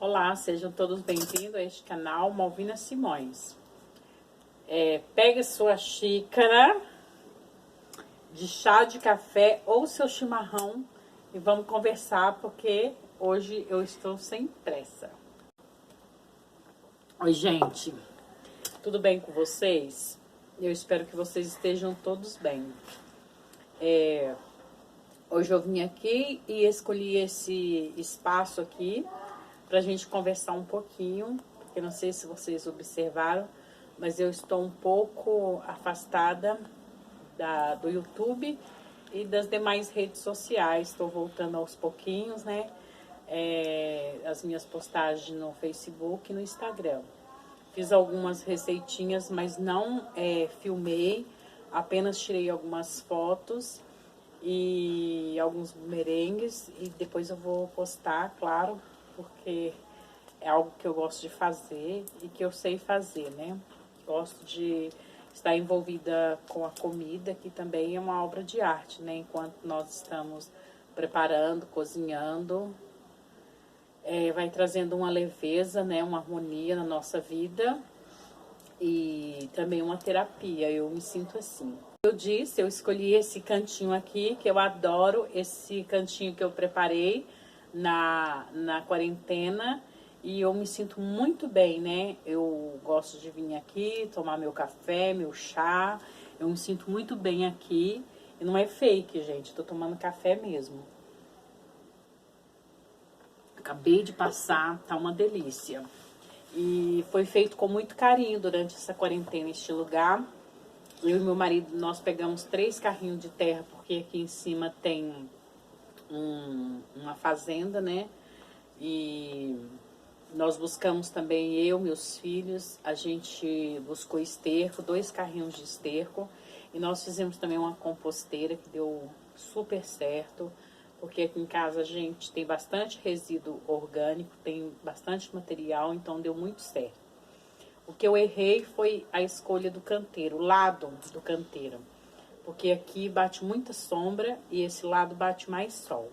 Olá, sejam todos bem-vindos a este canal Malvina Simões. Pegue sua xícara de chá de café ou seu chimarrão e vamos conversar, porque hoje eu estou sem pressa. Oi, gente, tudo bem com vocês? Eu espero que vocês estejam todos bem. Hoje eu vim aqui e escolhi esse espaço aqui pra gente conversar um pouquinho, porque não sei se vocês observaram, mas eu estou um pouco afastada do YouTube e das demais redes sociais. Estou voltando aos pouquinhos, né? As minhas postagens no Facebook e no Instagram. Fiz algumas receitinhas, mas não filmei, apenas tirei algumas fotos e alguns merengues, e depois eu vou postar, claro, porque é algo que eu gosto de fazer e que eu sei fazer, né? Gosto de estar envolvida com a comida, que também é uma obra de arte, né? Enquanto nós estamos preparando, cozinhando, vai trazendo uma leveza, né? Uma harmonia na nossa vida e também uma terapia. Eu me sinto assim. Eu escolhi esse cantinho aqui, que eu adoro, esse cantinho que eu preparei na quarentena, e eu me sinto muito bem, né? Eu gosto de vir aqui, tomar meu café, meu chá, eu me sinto muito bem aqui, e não é fake, gente, tô tomando café mesmo. Acabei de passar, tá uma delícia. E foi feito com muito carinho durante essa quarentena, este lugar. Eu e meu marido, nós pegamos 3 carrinhos de terra, porque aqui em cima tem uma fazenda, né? E nós buscamos também, eu, meus filhos, a gente buscou esterco, 2 carrinhos de esterco. E nós fizemos também uma composteira que deu super certo, porque aqui em casa a gente tem bastante resíduo orgânico, tem bastante material, então deu muito certo. O que eu errei foi a escolha do canteiro, o lado do canteiro. Porque aqui bate muita sombra e esse lado bate mais sol.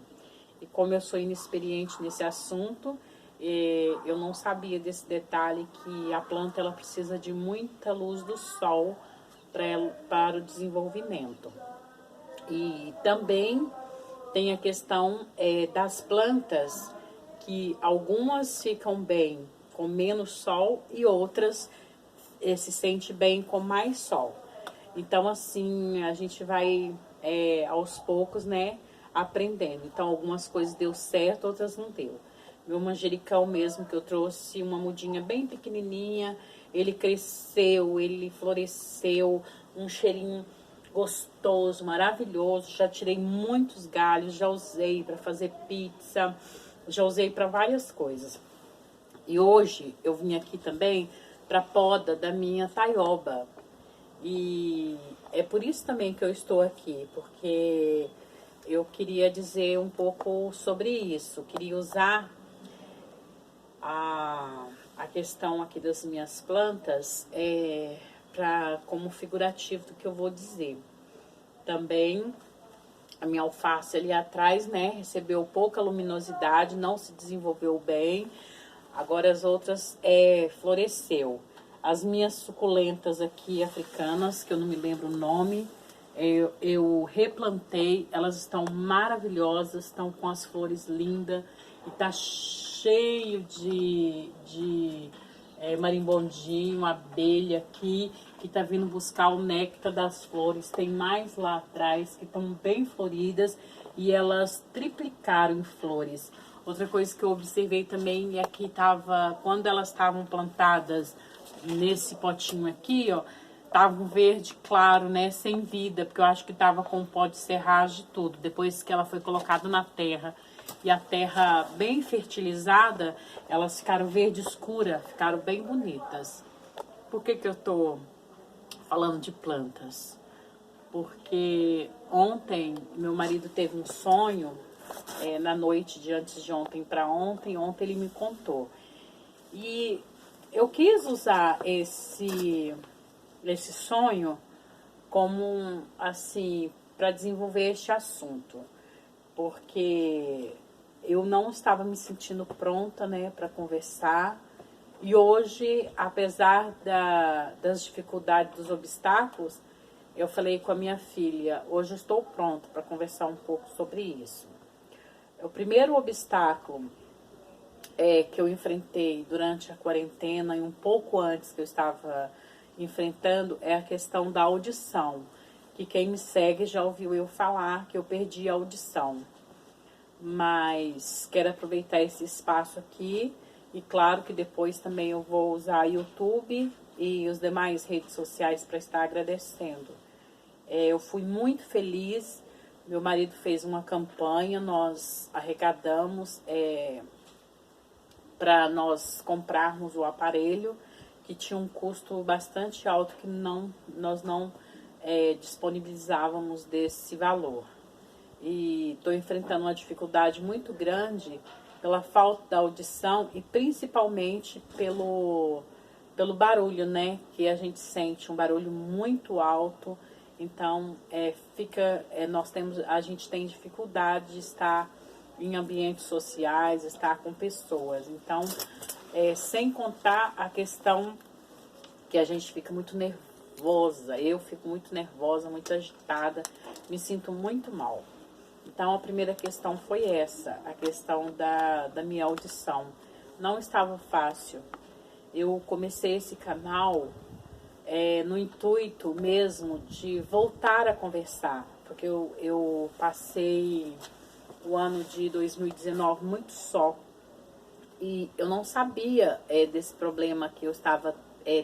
E como eu sou inexperiente nesse assunto, eu não sabia desse detalhe, que a planta ela precisa de muita luz do sol para o desenvolvimento. E também tem a questão das plantas, que algumas ficam bem com menos sol e outras se sente bem com mais sol. Então, assim, a gente vai aos poucos, né, aprendendo. Então, algumas coisas deu certo, outras não deu. Meu manjericão mesmo, que eu trouxe uma mudinha bem pequenininha, ele cresceu, ele floresceu, um cheirinho gostoso, maravilhoso. Já tirei muitos galhos, já usei para fazer pizza, já usei para várias coisas. E hoje eu vim aqui também para poda da minha taioba. E é por isso também que eu estou aqui, porque eu queria dizer um pouco sobre isso. Queria usar a questão aqui das minhas plantas como figurativo do que eu vou dizer. Também a minha alface ali atrás, né, recebeu pouca luminosidade, não se desenvolveu bem. Agora as outras floresceu. As minhas suculentas aqui africanas, que eu não me lembro o nome, eu replantei, elas estão maravilhosas, estão com as flores lindas, e tá cheio de marimbondinho, abelha aqui, que tá vindo buscar o néctar das flores. Tem mais lá atrás, que estão bem floridas, e elas triplicaram em flores. Outra coisa que eu observei também é que quando elas estavam plantadas nesse potinho aqui, ó, tava um verde claro, né, sem vida, porque eu acho que tava com pó de serragem e tudo. Depois que ela foi colocada na terra, e a terra bem fertilizada, elas ficaram verde escura, ficaram bem bonitas. Por que eu tô falando de plantas? Porque ontem meu marido teve um sonho, na noite de antes de ontem para ontem ele me contou. E eu quis usar esse sonho assim, para desenvolver este assunto, porque eu não estava me sentindo pronta, né, para conversar. E hoje, apesar das dificuldades, dos obstáculos, eu falei com a minha filha, hoje eu estou pronta para conversar um pouco sobre isso. O primeiro obstáculo que eu enfrentei durante a quarentena e um pouco antes que eu estava enfrentando é a questão da audição, que quem me segue já ouviu eu falar que eu perdi a audição. Mas quero aproveitar esse espaço aqui e claro que depois também eu vou usar YouTube e os demais redes sociais para estar agradecendo. Eu fui muito feliz, meu marido fez uma campanha, nós arrecadamos para nós comprarmos o aparelho, que tinha um custo bastante alto que nós não disponibilizávamos desse valor. E estou enfrentando uma dificuldade muito grande pela falta da audição e principalmente pelo barulho, né? Que a gente sente um barulho muito alto. Então, a gente tem dificuldade de estar em ambientes sociais, estar com pessoas. Então, sem contar a questão que a gente fica muito nervosa. Eu fico muito nervosa, muito agitada, me sinto muito mal. Então, a primeira questão foi essa, a questão da minha audição. Não estava fácil. Eu comecei esse canal no intuito mesmo de voltar a conversar, porque eu passei o ano de 2019 muito só e eu não sabia desse problema que eu estava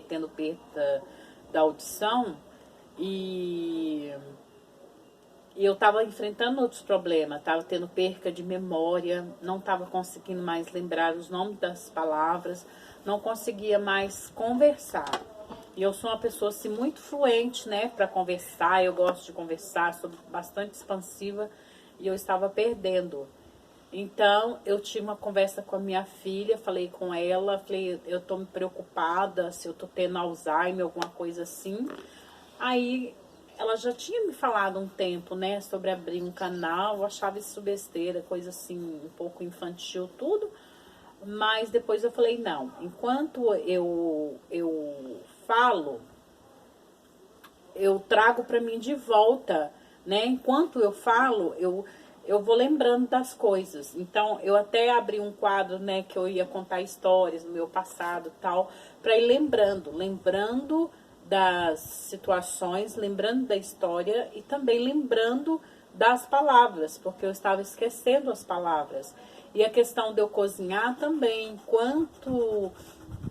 tendo perda da audição e eu estava enfrentando outros problemas, estava tendo perca de memória, não estava conseguindo mais lembrar os nomes das palavras, não conseguia mais conversar. E eu sou uma pessoa assim, muito fluente, né, para conversar, eu gosto de conversar, sou bastante expansiva e eu estava perdendo. Então, eu tive uma conversa com a minha filha, falei com ela, falei, eu tô me preocupada se eu tô tendo Alzheimer, alguma coisa assim. Aí, ela já tinha me falado um tempo, né, sobre abrir um canal, eu achava isso besteira, coisa assim, um pouco infantil, tudo. Mas depois eu falei, não, enquanto eu falo, eu trago para mim de volta, né, enquanto eu falo, eu vou lembrando das coisas. Então, eu até abri um quadro, né, que eu ia contar histórias do meu passado e tal, para ir lembrando das situações, lembrando da história e também lembrando das palavras, porque eu estava esquecendo as palavras. E a questão de eu cozinhar também, enquanto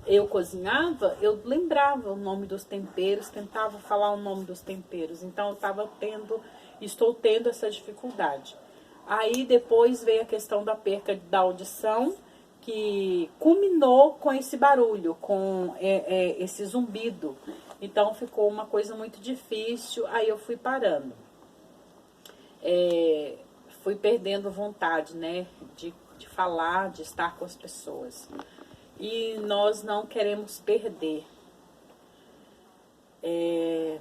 eu cozinhava, eu lembrava o nome dos temperos, tentava falar o nome dos temperos. Então eu estou tendo essa dificuldade. Aí depois veio a questão da perca da audição, que culminou com esse barulho, com esse zumbido. Então ficou uma coisa muito difícil, aí eu fui parando. Fui perdendo vontade, né, de falar, de estar com as pessoas. E nós não queremos perder.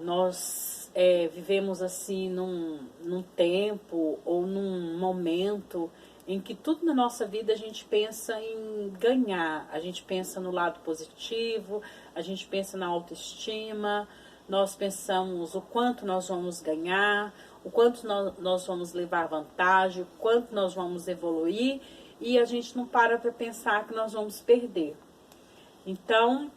Nós vivemos assim num tempo ou num momento em que tudo na nossa vida a gente pensa em ganhar, a gente pensa no lado positivo, a gente pensa na autoestima, nós pensamos o quanto nós vamos ganhar, o quanto nós vamos levar vantagem, o quanto nós vamos evoluir, e a gente não para pensar que nós vamos perder. Então,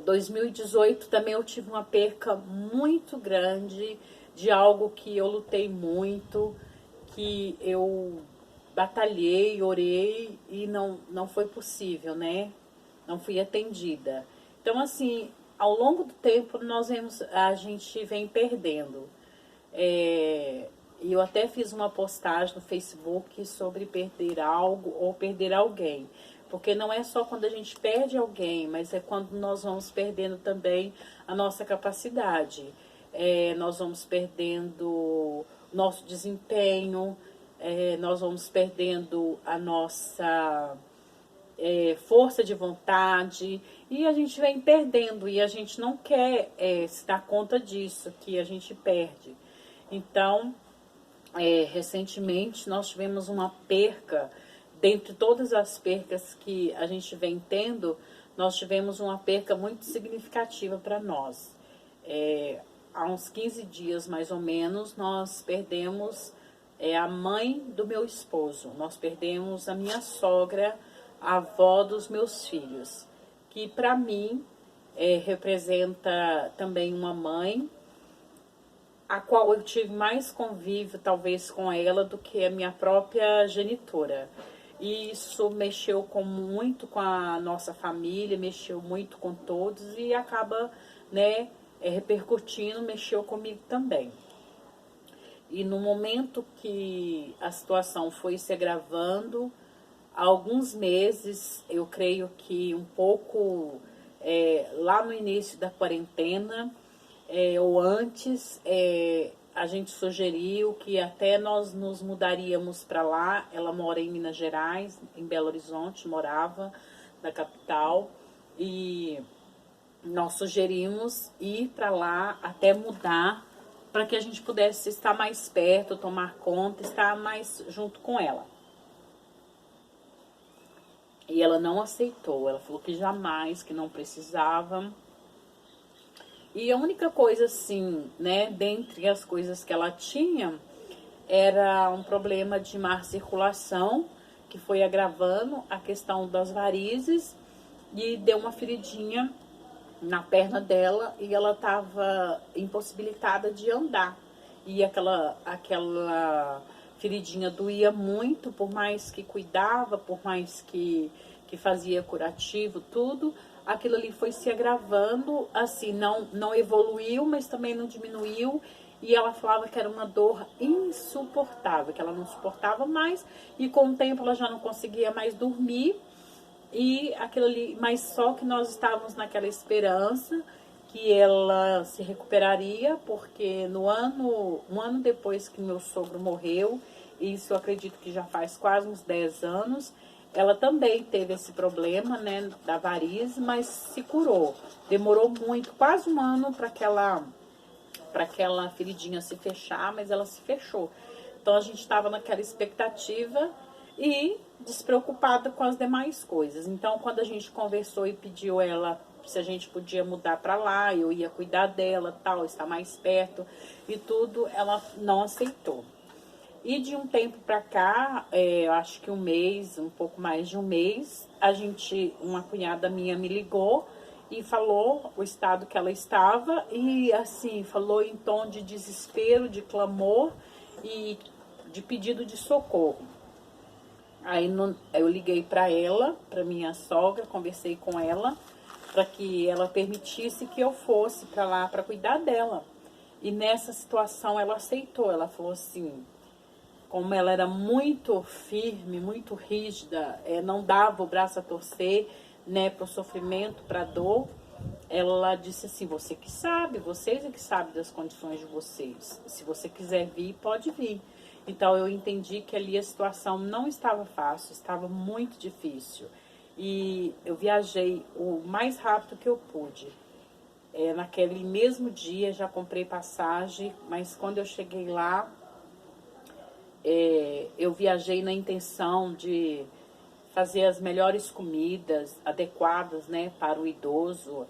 2018 também eu tive uma perca muito grande de algo que eu lutei muito, que eu batalhei, orei e não foi possível, né? Não fui atendida. Então, assim, ao longo do tempo a gente vem perdendo. E eu até fiz uma postagem no Facebook sobre perder algo ou perder alguém. Porque não é só quando a gente perde alguém, mas é quando nós vamos perdendo também a nossa capacidade. Nós vamos perdendo nosso desempenho, nós vamos perdendo a nossa força de vontade, e a gente vem perdendo, e a gente não quer se dar conta disso, que a gente perde. Então, Recentemente nós tivemos uma perca, dentre todas as percas que a gente vem tendo, nós tivemos uma perca muito significativa para nós. Há uns 15 dias mais ou menos, nós perdemos a mãe do meu esposo, nós perdemos a minha sogra, a avó dos meus filhos, que para mim representa também uma mãe, a qual eu tive mais convívio, talvez, com ela do que a minha própria genitora. E isso mexeu muito com a nossa família, mexeu muito com todos e acaba, né, repercutindo, mexeu comigo também. E no momento que a situação foi se agravando, há alguns meses, eu creio que um pouco lá no início da quarentena, ou antes, a gente sugeriu que até nós nos mudaríamos para lá. Ela mora em Minas Gerais, em Belo Horizonte, morava na capital, e nós sugerimos ir para lá até mudar, para que a gente pudesse estar mais perto, tomar conta, estar mais junto com ela. E ela não aceitou, ela falou que jamais, que não precisava. E a única coisa, assim, né, dentre as coisas que ela tinha, era um problema de má circulação, que foi agravando a questão das varizes, e deu uma feridinha na perna dela, e ela estava impossibilitada de andar. E aquela feridinha doía muito, por mais que cuidava, por mais que fazia curativo, tudo, aquilo ali foi se agravando, assim, não evoluiu, mas também não diminuiu, e ela falava que era uma dor insuportável, que ela não suportava mais, e com o tempo ela já não conseguia mais dormir, e aquilo ali, mas só que nós estávamos naquela esperança que ela se recuperaria, porque um ano depois que meu sogro morreu, isso eu acredito que já faz quase uns 10 anos, ela também teve esse problema, né, da varize, mas se curou. Demorou muito, quase um ano para aquela feridinha se fechar, mas ela se fechou. Então a gente estava naquela expectativa e despreocupada com as demais coisas. Então quando a gente conversou e pediu ela se a gente podia mudar para lá, eu ia cuidar dela, tal, estar mais perto e tudo, ela não aceitou. E de um tempo para cá, eu acho que um mês, um pouco mais de um mês, uma cunhada minha me ligou e falou o estado que ela estava e assim, falou em tom de desespero, de clamor e de pedido de socorro. Aí eu liguei para ela, para minha sogra, conversei com ela, para que ela permitisse que eu fosse para lá para cuidar dela. E nessa situação ela aceitou, ela falou assim, como ela era muito firme, muito rígida, não dava o braço a torcer, né, para o sofrimento, para a dor, ela disse assim, você que sabe, vocês é que sabem das condições de vocês, se você quiser vir, pode vir. Então eu entendi que ali a situação não estava fácil, estava muito difícil. E eu viajei o mais rápido que eu pude. Naquele mesmo dia já comprei passagem, mas quando eu cheguei lá, eu viajei na intenção de fazer as melhores comidas adequadas, né, para o idoso,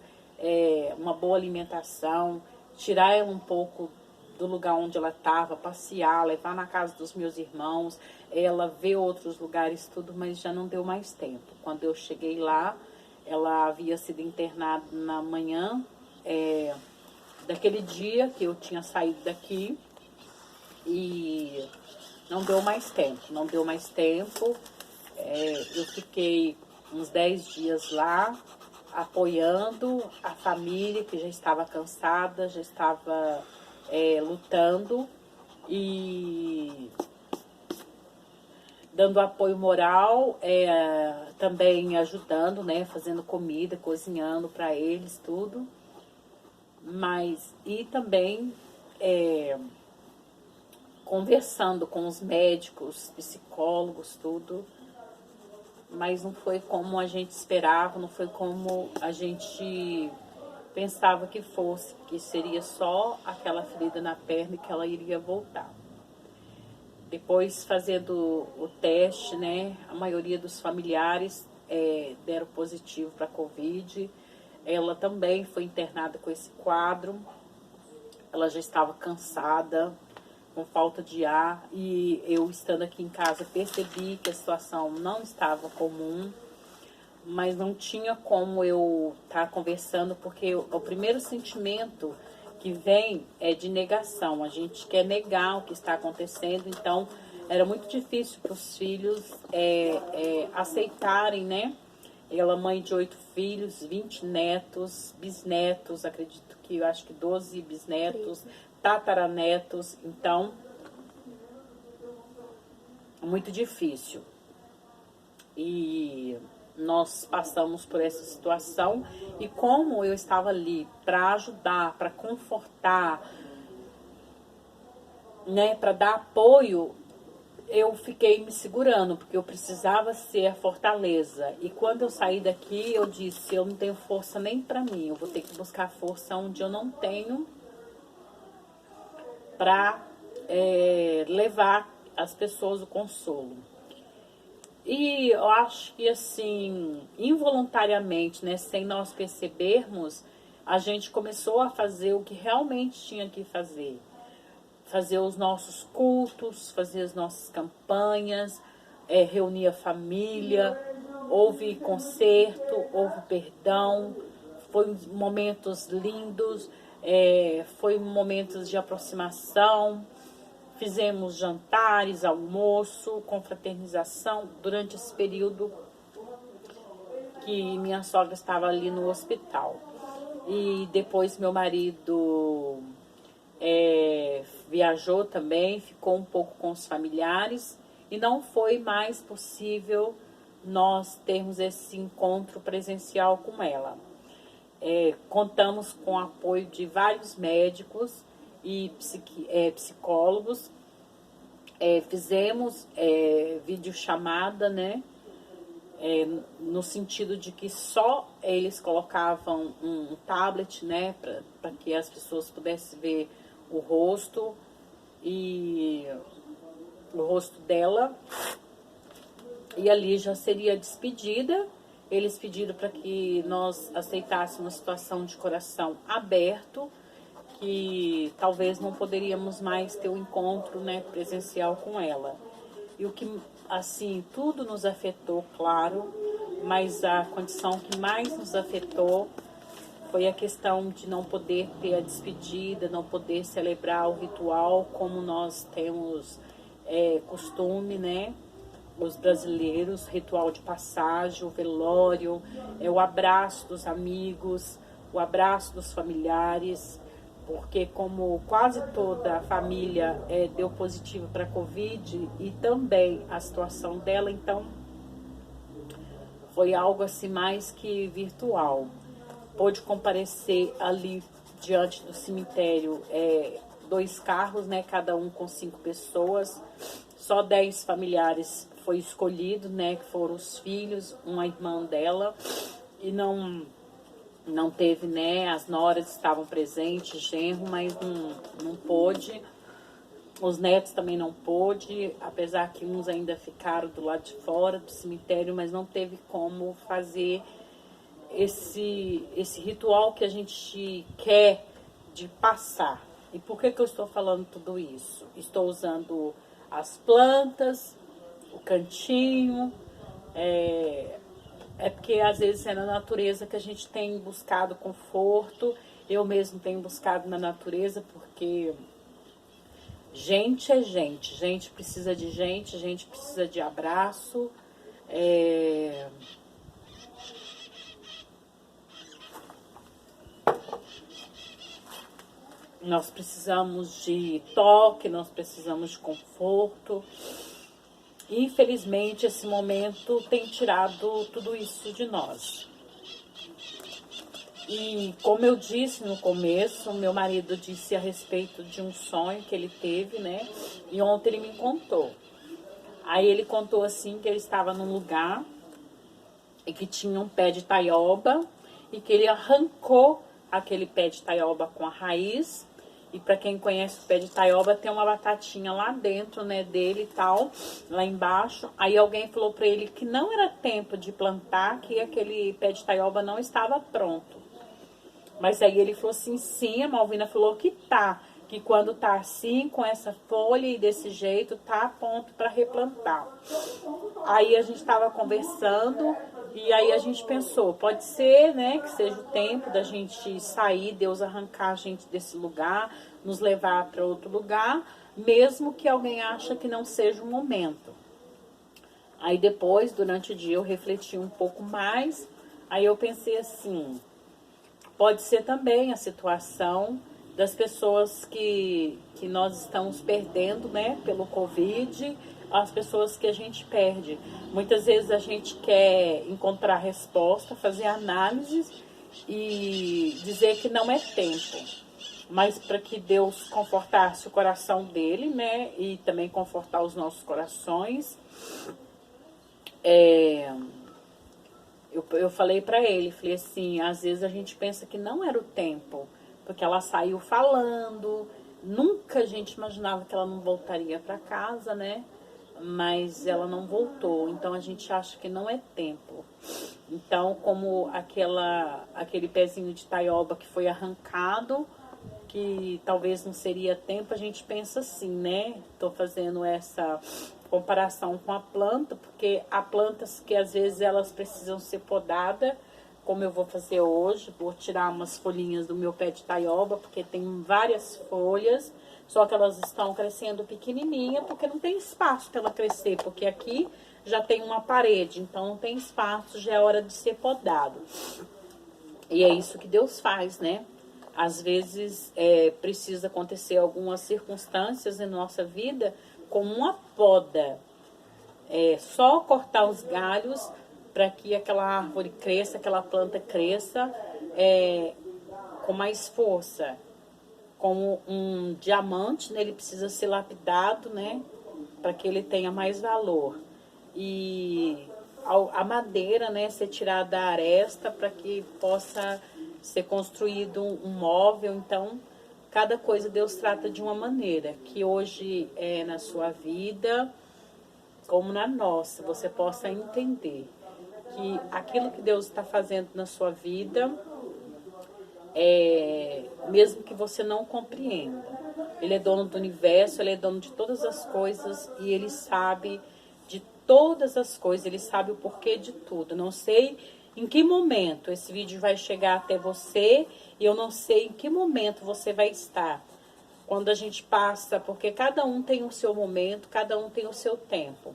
uma boa alimentação, tirar ela um pouco do lugar onde ela estava, passear, levar na casa dos meus irmãos, ela ver outros lugares, tudo, mas já não deu mais tempo. Quando eu cheguei lá, ela havia sido internada na manhã daquele dia que eu tinha saído daqui e não deu mais tempo, não deu mais tempo. Eu fiquei uns 10 dias lá, apoiando a família que já estava cansada, já estava lutando e dando apoio moral, também ajudando, né, fazendo comida, cozinhando para eles, tudo. Mas, e também conversando com os médicos, psicólogos, tudo, mas não foi como a gente esperava, não foi como a gente pensava que fosse, que seria só aquela ferida na perna e que ela iria voltar. Depois, fazendo o teste, né, a maioria dos familiares deram positivo para a Covid. Ela também foi internada com esse quadro. Ela já estava cansada, com falta de ar, e eu, estando aqui em casa, percebi que a situação não estava comum, mas não tinha como eu estar conversando, porque o primeiro sentimento que vem é de negação. A gente quer negar o que está acontecendo, então era muito difícil para os filhos aceitarem, né? Ela, mãe de 8 filhos, 20 netos, bisnetos, acredito que eu acho que 12 bisnetos, tataranetos, então muito difícil. E nós passamos por essa situação, e como eu estava ali para ajudar, para confortar, né, para dar apoio, eu fiquei me segurando, porque eu precisava ser a fortaleza. E quando eu saí daqui, eu disse, eu não tenho força nem para mim, eu vou ter que buscar força onde eu não tenho, para levar as pessoas o consolo. E eu acho que, assim, involuntariamente, né, sem nós percebermos, a gente começou a fazer o que realmente tinha que fazer. Fazer os nossos cultos, fazer as nossas campanhas, reunir a família, houve concerto, houve perdão, foi momentos lindos, foi momentos de aproximação, fizemos jantares, almoço, confraternização durante esse período que minha sogra estava ali no hospital. E depois meu marido viajou também, ficou um pouco com os familiares, e não foi mais possível nós termos esse encontro presencial com ela. Contamos com o apoio de vários médicos e psicólogos. Fizemos videochamada, né? No sentido de que só eles colocavam um tablet, né, para que as pessoas pudessem ver o rosto e o rosto dela, e ali já seria despedida. Eles pediram para que nós aceitássemos uma situação de coração aberto, que talvez não poderíamos mais ter o encontro, né, presencial com ela. E o que, assim, tudo nos afetou, claro, mas a condição que mais nos afetou foi a questão de não poder ter a despedida, não poder celebrar o ritual como nós temos costume, né? Os brasileiros, ritual de passagem, o velório, o abraço dos amigos, o abraço dos familiares, porque como quase toda a família deu positivo para a Covid, e também a situação dela, então foi algo assim mais que virtual. Pôde comparecer ali diante do cemitério 2 carros, né, cada um com 5 pessoas, só 10 familiares foi escolhido, né, que foram os filhos, uma irmã dela, e não teve, né, as noras estavam presentes, genro, mas não pôde. Os netos também não pôde, apesar que uns ainda ficaram do lado de fora do cemitério, mas não teve como fazer esse ritual que a gente quer de passar. E por que eu estou falando tudo isso? Estou usando as plantas, o cantinho, porque às vezes é na natureza que a gente tem buscado conforto. Eu mesmo tenho buscado na natureza, porque gente é gente, gente precisa de gente precisa de abraço. Nós precisamos de toque, nós precisamos de conforto. Infelizmente, esse momento tem tirado tudo isso de nós. E como eu disse no começo, meu marido disse a respeito de um sonho que ele teve, né? E ontem ele me contou. Aí ele contou assim que ele estava num lugar e que tinha um pé de taioba, e que ele arrancou aquele pé de taioba com a raiz E para quem conhece o pé de taioba, tem uma batatinha lá dentro, né, dele e tal, lá embaixo. Aí alguém falou para ele que não era tempo de plantar, que aquele pé de taioba não estava pronto. Mas aí ele falou assim, sim, a Malvina falou que tá. Que quando tá assim, com essa folha e desse jeito, tá pronto para replantar. Aí a gente estava conversando e aí a gente pensou, pode ser, né, que seja o tempo da gente sair, Deus arrancar a gente desse lugar, nos levar para outro lugar, mesmo que alguém ache que não seja o momento. Aí depois, durante o dia, eu refleti um pouco mais, aí eu pensei assim, pode ser também a situação das pessoas que nós estamos perdendo, né, pelo Covid, as pessoas que a gente perde. Muitas vezes a gente quer encontrar resposta, fazer análises e dizer que não é tempo. Mas para que Deus confortasse o coração dele, né, e também confortar os nossos corações, eu falei para ele, falei assim, às vezes a gente pensa que não era o tempo, porque ela saiu falando, nunca a gente imaginava que ela não voltaria para casa, né? Mas ela não voltou, então a gente acha que não é tempo. Então, como aquele pezinho de taioba que foi arrancado, que talvez não seria tempo, a gente pensa assim, né? Tô fazendo essa comparação com a planta, porque há plantas que às vezes elas precisam ser podadas, como eu vou fazer hoje, vou tirar umas folhinhas do meu pé de taioba, porque tem várias folhas, só que elas estão crescendo pequenininha, porque não tem espaço para ela crescer, porque aqui já tem uma parede, então não tem espaço, já é hora de ser podado. E é isso que Deus faz, né? Às vezes precisa acontecer algumas circunstâncias em nossa vida, como uma poda. Só cortar os galhos para que aquela árvore cresça, aquela planta cresça com mais força. Como um diamante, né, ele precisa ser lapidado, né, para que ele tenha mais valor. E a madeira, né, ser tirada da aresta para que possa ser construído um móvel. Então, cada coisa Deus trata de uma maneira, que hoje é na sua vida, como na nossa, você possa entender que aquilo que Deus está fazendo na sua vida, mesmo que você não compreenda, Ele é dono do universo, Ele é dono de todas as coisas e Ele sabe de todas as coisas, Ele sabe o porquê de tudo. Não sei em que momento esse vídeo vai chegar até você e eu não sei em que momento você vai estar. Quando a gente passa, porque cada um tem o seu momento, cada um tem o seu tempo.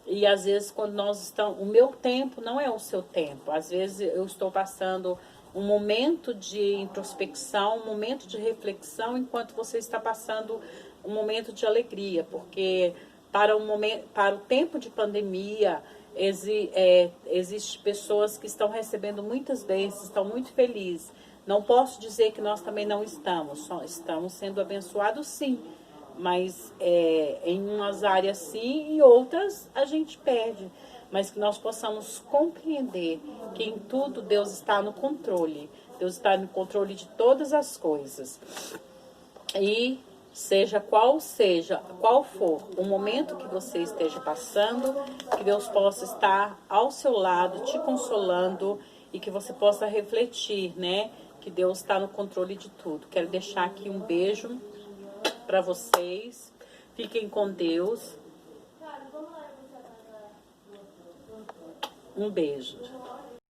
E às vezes quando nós estamos, o meu tempo não é o seu tempo. Às vezes eu estou passando um momento de introspecção, um momento de reflexão, enquanto você está passando um momento de alegria, porque para o tempo de pandemia existe pessoas que estão recebendo muitas bênçãos, estão muito felizes. Não posso dizer que nós também não estamos, só estamos sendo abençoados sim, mas em umas áreas sim e outras a gente perde. Mas que nós possamos compreender que em tudo Deus está no controle. Deus está no controle de todas as coisas. E seja qual for o momento que você esteja passando, que Deus possa estar ao seu lado, te consolando e que você possa refletir, né? Que Deus está no controle de tudo. Quero deixar aqui um beijo para vocês. Fiquem com Deus. Um beijo.